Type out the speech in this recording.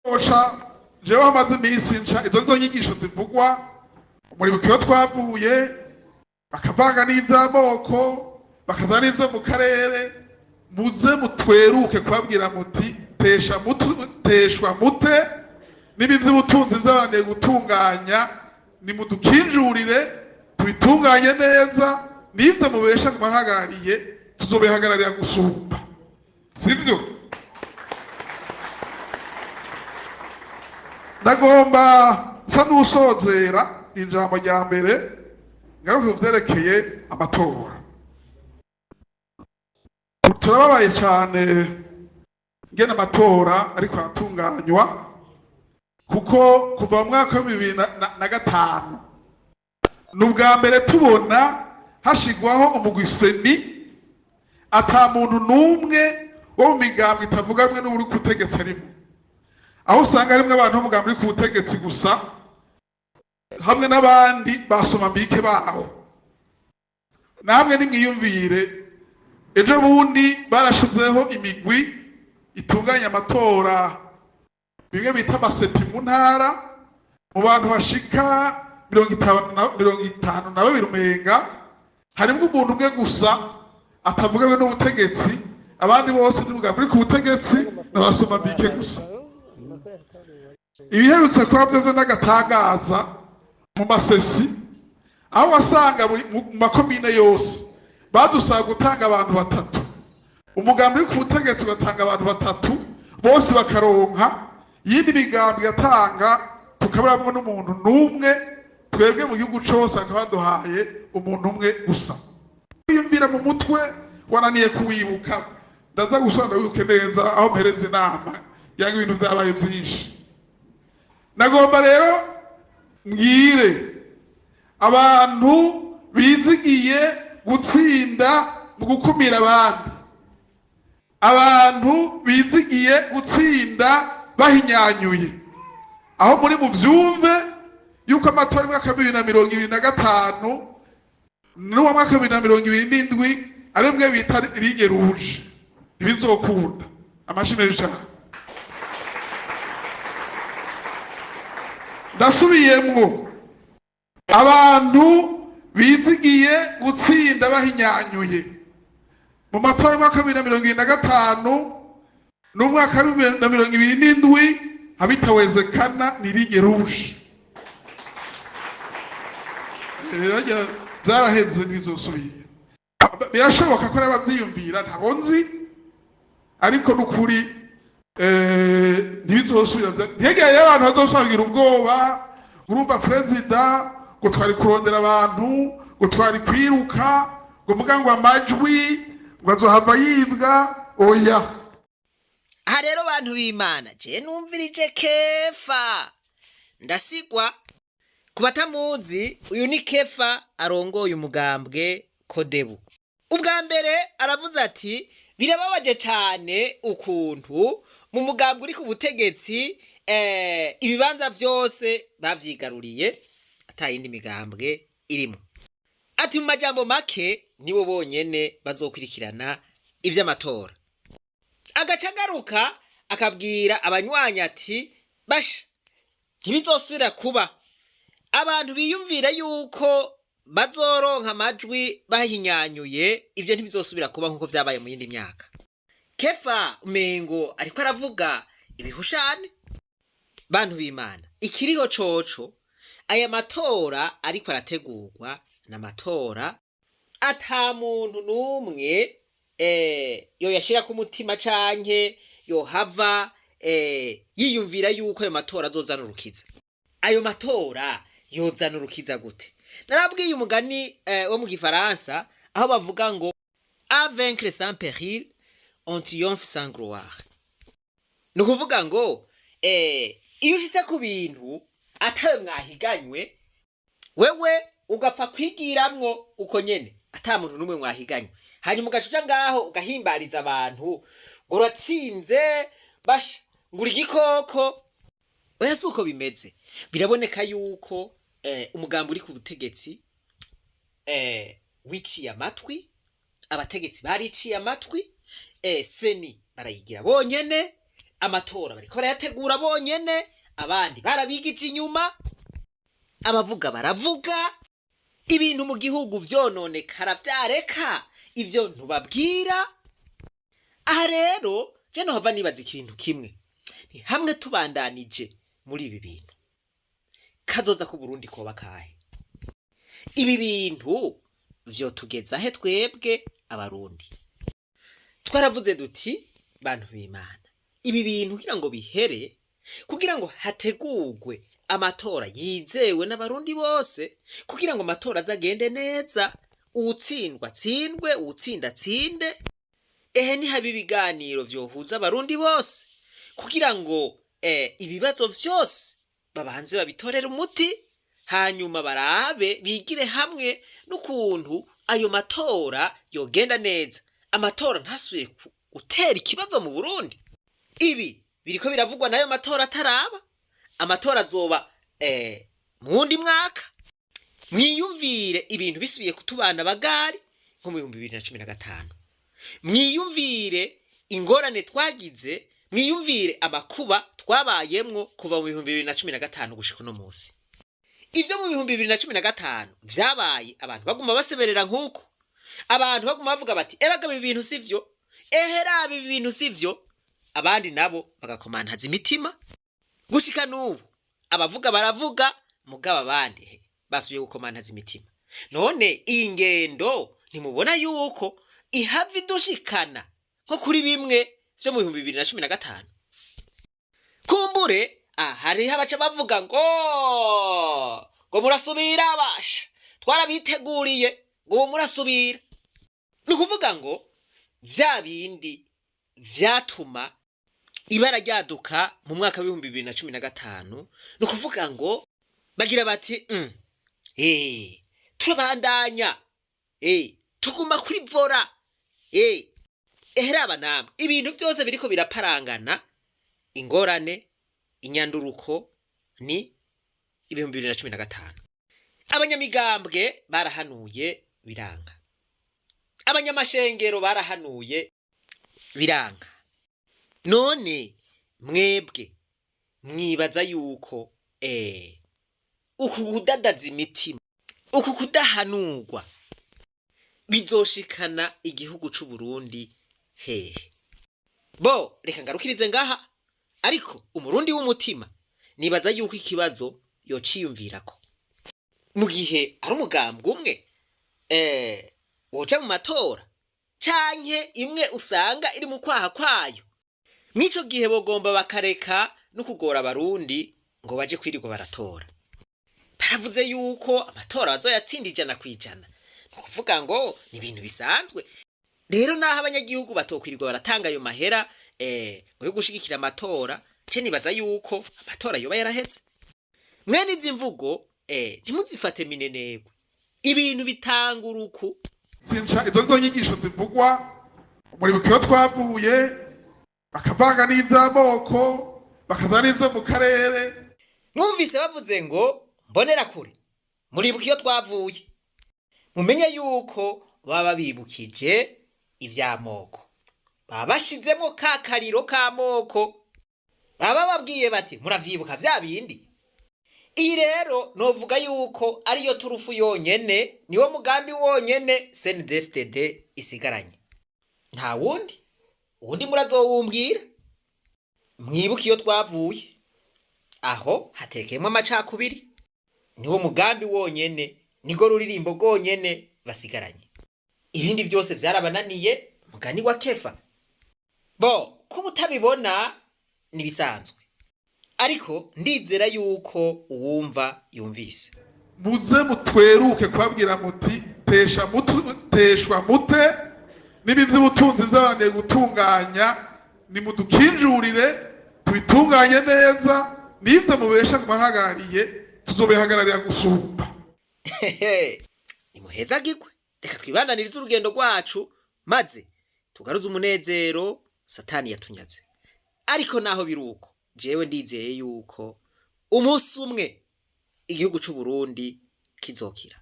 osha jewe hamaze iminsi nca izo nyigisho zivugwa umuribuko iyo twavuye bakavanga n'ivy'amoko bakaza n'ivyo mu karere muze mutweruke kubabwira muti teshwa mute nibi vy'ubutunzi vy'abananiye gutunganya nimudukinjurire tubitunganye neza n'ivyo mubesha kubahagarariye tuzobihagararira gusumba sivyo. Ndagomba sa n'usozera ijambo rya mbere ngaruke kuvyerekeye amatora. Turababaye cyane ngene amatora ariko atunganywa kuko kuva mu mwaka wa 2005 n'ubwa mbere tubona hashigwaho umugwiseni ata muntu numwe wo mu migambwe itavugamwe n'uri kutegetsa rimwe, aho usanga harimwo abantu b'umugambi uri ku butegetsi gusa hamwe n'abandi basoma mbike baho. Namwe nimwiyumvire ejo bundi barashizeho imigwi itunganya amatora bimwe bita amasepi mu ntara mu bantu bashika 52 umenga harimwo umuntu umwe gusa atavugawe n'ubutegetsi, abandi bose n'umugambi uri ku butegetsi n'abasoma mbike gusa. Ibiherutse kuba vyose n'agatangaza mu masesi aho wasanga mu makomine yose badusaba gutanga abantu batatu, umugambi uri ku butegetsi ugatanga abantu batatu bose bakaronka, yindi migambi gatanga tukaburamwo n'umuntu numwe, twebwe mu gihugu cose akabaduhaye umuntu umwe gusa. Yumvira mu mutwe wananiye kuwibuka, ndaza gusubira wibuke neza aho mpereza inama yanga ibintu vyabaye vyinshi. Nagomba rero mbwire abantu bizigiye gutsinda mu gukumira abandi, abantu bizigiye gutsinda bahinyanyuye, aho muri mu vyumve yuko amatora y'umwaka 2025 n'uwa mwaka 2027 ari mwe bita ligne rouge ntibizokunda. Amashimwe cyane. Ndasubiyemwo abantu bizigiye gutsinda bahinyanyuye mu matora y'umwaka 2025 n'umwaka 2027 habitawezekana ni ligne rouge. Zaraheze ntibizosubiye. Birashoboka ko abavyiyumvira ntabo nzi, ariko n'ukuri ntibizosubira. Ntegeye abantu bazosangira ubwoba, urumva president ngo twari kurondera abantu, ngo twari kwiruka, ngo muga ngo amajwi ngo azohava yibwa. Oya, aha rero bantu b'Imana je numvirije Kefa Ndasigwa. Kubatamuzi uyu ni Kefa arongoye umugambwe Kodebu. Ubwa mbere aravuze ati birababaje cyane ukuntu mu mugambwe uri ku butegetsi ibibanza vyose bavyigaruriye atayindi migambwe irimo. Ati mu majambo make nibo bonyene bazokurikirana ivy'amatora. Agaca garuka akabwira abanywanyi ati basha ntibizosubira kuba abantu biyumvira yuko bazoronka amajwi bahinyanyuye, ivyo ntibizosubira kuba nkuko vyabaye mu yindi myaka. Kefa umengo ariko aravuga ibihushane. Bantu b'Imana, ikiriho coco aya matora ariko arategurwa n'amatora ata muntu numwe yo yashira ku mutima canke yo hava yiyumvira yuko ayo matora azozana urukiza. Ayo matora yozana urukiza gute? Narabwiye umugani wo mu Gifaransa aho bavuga ngo à vaincre sans péril on triomphe sans gloire. Nukuvuga ngo iyo ushitse ku bintu atawe mwahiganywe wewe ugapfa kwigiramwo uko nyene ata muntu numwe mwahiganywe, hanyuma ugashuja ngaho ugahimbariza abantu ngo uratsinze basha ngura igikoko. Oya suko bimeze. Biraboneka yuko umugambi uri ku butegetsi wiciye amatwi, abategetsi bariciye amatwi, seni barayigira bonyene, amatora bariko barayategura bonyene, abandi barabigije inyuma, abavuga baravuga, ibintu mu gihugu vyononekara vyareka ivyo ntubabwira. Aha rero je nohava nibaza ikintu kimwe, ni hamwe tubandanije muri ibi bintu kazoza ku Burundi koba kahe? Ibi bintu vyo tugeza he twebwe abarundi? Twaravuze duti bantu b'Imana, ibi bintu kugira ngo bihere, kugira ngo hategurwe amatora yizewe n'abarundi bose, kugira ngo amatora azagende neza, uwutsindwa tsindwe, uwutsinda tsinde, ni habi ibiganiro vyohuza abarundi bose, kugira ngo ibibazo vyose babanze babitorera umuti, hanyuma barabe bigire hamwe n'ukuntu ayo matora yogenda neza, amatora ntasubire gutera ikibazo mu Burundi. Ibi biriko biravugwa nayo matora ataraba, amatora azoba mu wundi mwaka. Mwiyumvire ibintu bisubiye kutubana bagari nko mu 2015, mwiyumvire ingorane twagize, mwiyumvire amakuba twabayemwo kuva mu 2015 gushika no munsi. Ivyo mu 2015 vyabaye abantu baguma baseberera nkuko, abantu baguma bavuga bati ebaga ibi bintu sivyo, ehera ibi bintu sivyo, abandi nabo bagakomantaza imitima. Gushika n'ubu abavuga baravuga, mugaba abandi basubiye gukomantaza imitima. None iyi ngendo ntimubona yuko ihava idushikana nko kuri bimwe vyo mu 2015? Kumbure hariho abaca bavuga ngo murasubira abasha, twarabiteguriye ngo murasubira. Ni ukuvuga ngo vya bindi vyatuma ibara ryaduka mu mwaka wa 2015, ni ukuvuga ngo bagira bati turabandanya, tuguma kuri vora, eheraba namwe ibintu vyose biriko biraparangana, ingorane inyanduruko ni 2015. Abanyamigambwe barahanuye biranga, abanyamashengero barahanuye biranga. None mwebwe mwibaza yuko uku kudadaza imitima, uku kudahanurwa bizoshikana igihugu c'u Burundi hehe? Bo reka ngarukirize ngaha, ariko umurundi w'umutima nibaza yuko ikibazo yociyumvirako. Mu gihe ari umugambwe umwe woja mu matora, canke imwe usanga iri mu kwaha kwayo, mw'ico gihe bogomba bakareka no kugora abarundi ngo baje kwirirwa baratora. Baravuze yuko amatora bazoyatsinda 100%, ni kuvuga ngo ni ibintu bisanzwe. Rero naho abanyagihugu batokwirirwa baratanga ayo mahera ngo yo gushigikira amatora, ce nibaza yuko amatora yoba yaraheze. Mwene izi mvugo ntimuzifate minenegwe, ibintu bitanga uruku. Sinca izo nyigisho zivugwa muri bukiyo twavuye, bakavanga n'ivy'amoko, bakaza n'ivyo mu karere. Mwumvise bavuze ngo mbonera kure muri bukiyo twavuye, mumenye yuko baba bibukije ivy'amoko, baba bashizemo ka kariro k'amoko, baba babwiye bati muravyibuka vya bindi. Iyi rero novuga yuko ariyo turufu yonyene, niwo mugambi wonyene CNDD-FDD isigaranye, nta wundi murazowumbwira. Mwibuka iyo twavuye, aho hatekeyemwo amacakubiri, niwo mugambi wonyene, nigo ruririmbo rwonyene basigaranye. Ibindi vyose vyarabananiye, mugani wa Kefa. Bo kuba utabibona nibisanzwe, ariko ndizera yuko uwumva yumvise. Muze mutweruke kwabwira muti teshwa mute nibi vy'ubutunzi vy'abantu gutunganya, ni mudukinjurire tubitunganye neza, nivyo mubesha kumahagarariye tuzobihagararira gusumba. Nimuhezagirwe, reka twibandanirize urugendo rwacu, maze tugaruze umunezero Satani yatunyaze. Ariko naho biruko, jewe ndizeye yuko umunsi umwe igihugu c'u Burundi kizokira.